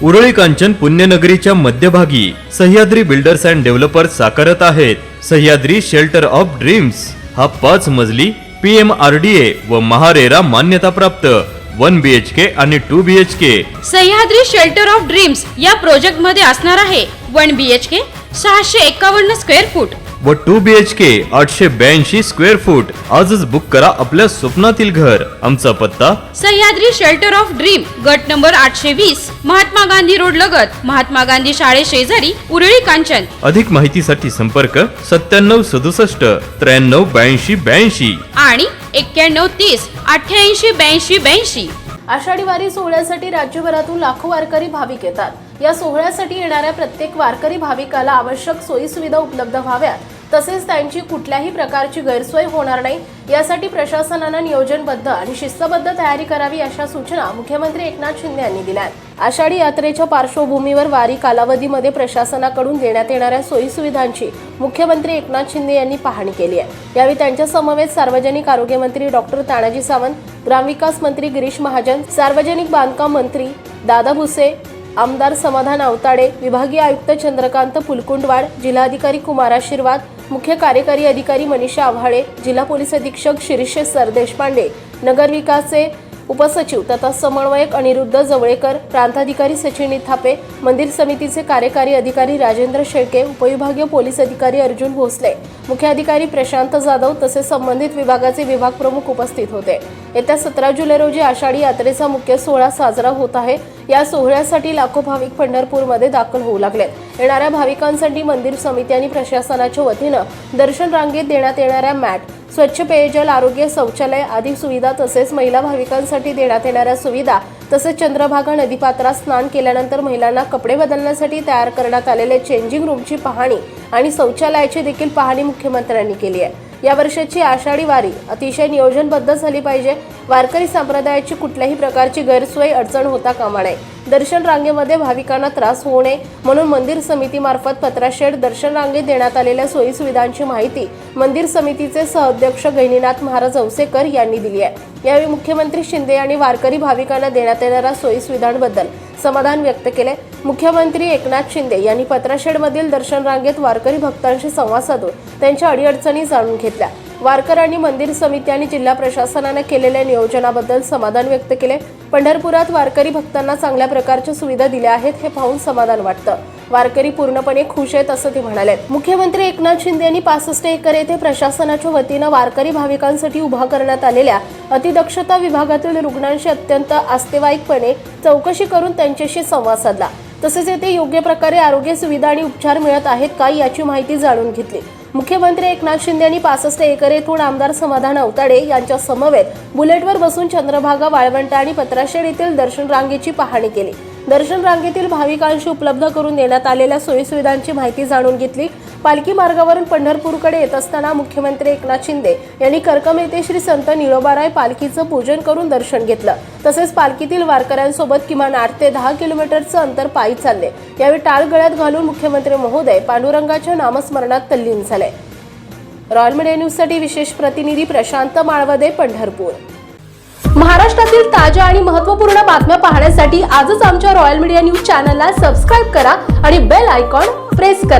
उरळी कांचन पुण्यनगरीच्या मध्यभागी Sahyadri builders and developers साकारत आहेत सह्याद्री शेल्टर ऑफ ड्रीम्स हा 5 मजली PMRDA व महारेरा मान्यता प्राप्त 1 BHK आणि 2 BHK Sahyadri shelter of dreams या प्रोजेक्ट मध्ये असणार आहे 1 BHK 651 स्क्वेअर फूट व 2 BHK 882 स्क्वेअर फूट। आजच बुक करा आपल्या स्वप्नातील घर। आमचा पत्ता सह्याद्री शेल्टर ऑफ ड्रीम, गट नंबर 820, महात्मा गांधी रोड लगत, महात्मा गांधी शाळे शेजारी, उरळी कांचन। अधिक माहितीसाठी संपर्क 9767 93 82 82 आणि 91 30 88 82 82। आषाढी वारी सोहळ्यासाठी राज्यभरातून लाखो वारकरी भाविक येतात। या सोहळ्यासाठी येणाऱ्या प्रत्येक वारकरी भाविकाला आवश्यक सोयी सुविधा उपलब्ध व्हाव्यात, तसेच त्यांची कुठल्याही प्रकारची गैरसोय होणार नाही यासाठी प्रशासनाने नियोजनबद्ध आणि शिस्तबद्ध तयारी करावी अशा सूचना मुख्यमंत्री एकनाथ शिंदे यांनी दिल्या। आषाढी यात्रेच्या पार्श्वभूमीवर वारी कालावधीमध्ये प्रशासनाकडून देण्यात येणाऱ्या सोयी सुविधांची मुख्यमंत्री एकनाथ शिंदे यांनी पाहणी केली आहे। यावेळी त्यांच्या समवेत सार्वजनिक आरोग्य मंत्री डॉक्टर तानाजी सावंत, ग्रामविकास मंत्री गिरीश महाजन, सार्वजनिक बांधकाम मंत्री दादा भुसे, आमदार समाधान आवताडे, विभागीय आयुक्त चंद्रकांत पुलकुंडवाड, जिल्हाधिकारी कुमार आशीर्वाद, मुख्य कार्यकारी अधिकारी मनीषा आव्हाळे, जिल्हा पोलीस अधीक्षक शिरीष सरदेशपांडे, नगरविकासचे उपसचिव तथा समन्वयक अनिरुद्ध जवळेकर, प्रांताधिकारी सचिन थापे, मंदिर समितीचे कार्यकारी अधिकारी राजेंद्र शेळके, उपविभागीय पोलीस अधिकारी अर्जुन भोसले, मुख्य अधिकारी प्रशांत जाधव तसेच संबंधित विभागाचे विभाग प्रमुख उपस्थित होते। येत्या 17 जुलै रोजी आषाढी यात्रेचा मुख्य सोहळा साजरा होत आहे। या सोहळ्यासाठी लाखो भाविक पंढरपूरमध्ये दाखल होऊ लागलेत। येणाऱ्या भाविकांसाठी मंदिर समिती आणि प्रशासनाच्या वतीनं दर्शन रांगेत देण्यात येणाऱ्या मॅट, स्वच्छ पेयजल, आरोग्य, शौचालय आदी सुविधा तसेच महिला भाविकांसाठी देण्यात येणाऱ्या सुविधा तसेच चंद्रभागा नदीपात्रात स्नान केल्यानंतर महिलांना कपडे बदलण्यासाठी तयार करण्यात आलेले चेंजिंग रूमची पाहणी आणि शौचालयाची देखील पाहणी मुख्यमंत्र्यांनी केली आहे। या वर्षाची आषाढी वारी अतिशय नियोजनबद्ध झाली पाहिजे। वारकरी संप्रदायाची कुठल्याही प्रकारची गैरसोय अडचण होता कामा नये। दर्शन रांगेमध्ये भाविकांना त्रास होऊ नये म्हणून मंदिर समितीमार्फत पत्राशेड दर्शन रांगेत देण्यात आलेल्या सोयी सुविधांची माहिती मंदिर समितीचे सहअध्यक्ष गहिनीनाथ महाराज औसेकर यांनी दिली आहे। यावेळी मुख्यमंत्री शिंदे यांनी वारकरी भाविकांना देण्यात येणाऱ्या सोयी सुविधांबद्दल समाधान व्यक्त केले। मुख्यमंत्री एकनाथ शिंदे यांनी पत्राशेडमधील दर्शन रांगेत वारकरी भक्तांशी संवाद साधून त्यांच्या अडीअडचणी जाणून घेतल्या। वारकऱ्यांनी मंदिर समिती आणि जिल्हा प्रशासनाने केलेल्या नियोजनाबद्दल समाधान व्यक्त केले। पंढरपुरात वारकरी भक्तांना चांगल्या प्रकारच्या सुविधा दिल्या आहेत हे पाहून समाधान वाटतं। वारकरी पूर्णपणे खुश आहेत असं ते म्हणाले। मुख्यमंत्री एकनाथ शिंदे यांनी 65 एकर येथे प्रशासनाच्या वतीनं वारकरी भाविकांसाठी उभा करण्यात आलेल्या अतिदक्षता विभागातील रुग्णांशी अत्यंत आस्थेवाईकपणे चौकशी करून त्यांच्याशी संवाद साधला। तसेच येथे योग्य प्रकारे आरोग्य सुविधा आणि उपचार मिळत आहेत का याची माहिती जाणून घेतली। मुख्यमंत्री एकनाथ शिंदे यांनी 65 एकर येथून आमदार समाधान आवताडे यांच्या समवेत बुलेटवर बसून चंद्रभागा, वाळवंट आणि पत्राशेड येथील दर्शन रांगेची पाहणी केली। दर्शन रांगेतील भाविकांशी उपलब्ध करून देण्यात आलेल्या सोयी सुविधांची माहिती जाणून घेतली। पालखी मार्गावरून पंढरपूरकडे येत असताना मुख्यमंत्री एकनाथ शिंदे यांनी करकम येथे श्री संत निळोबाराय पालखीचं पूजन करून दर्शन घेतलं। तसेच पालखीतील वारकऱ्यांसोबत किमान 8 ते 10 किलोमीटरचं अंतर पायी चालले। यावेळी टाळ गळ्यात घालून मुख्यमंत्री महोदय पांडुरंगाच्या नामस्मरणात तल्लीन झाले। रॉयल मीडिया न्यूजसाठी विशेष प्रतिनिधी प्रशांत माळवदे, पंढरपूर। महाराष्ट्रातील ताज्या आणि महत्त्वपूर्ण बातम्या पाहण्यासाठी आजच आमच्या रॉयल मीडिया न्यूज चॅनलला सबस्क्राइब करा आणि बेल आयकॉन प्रेस करा।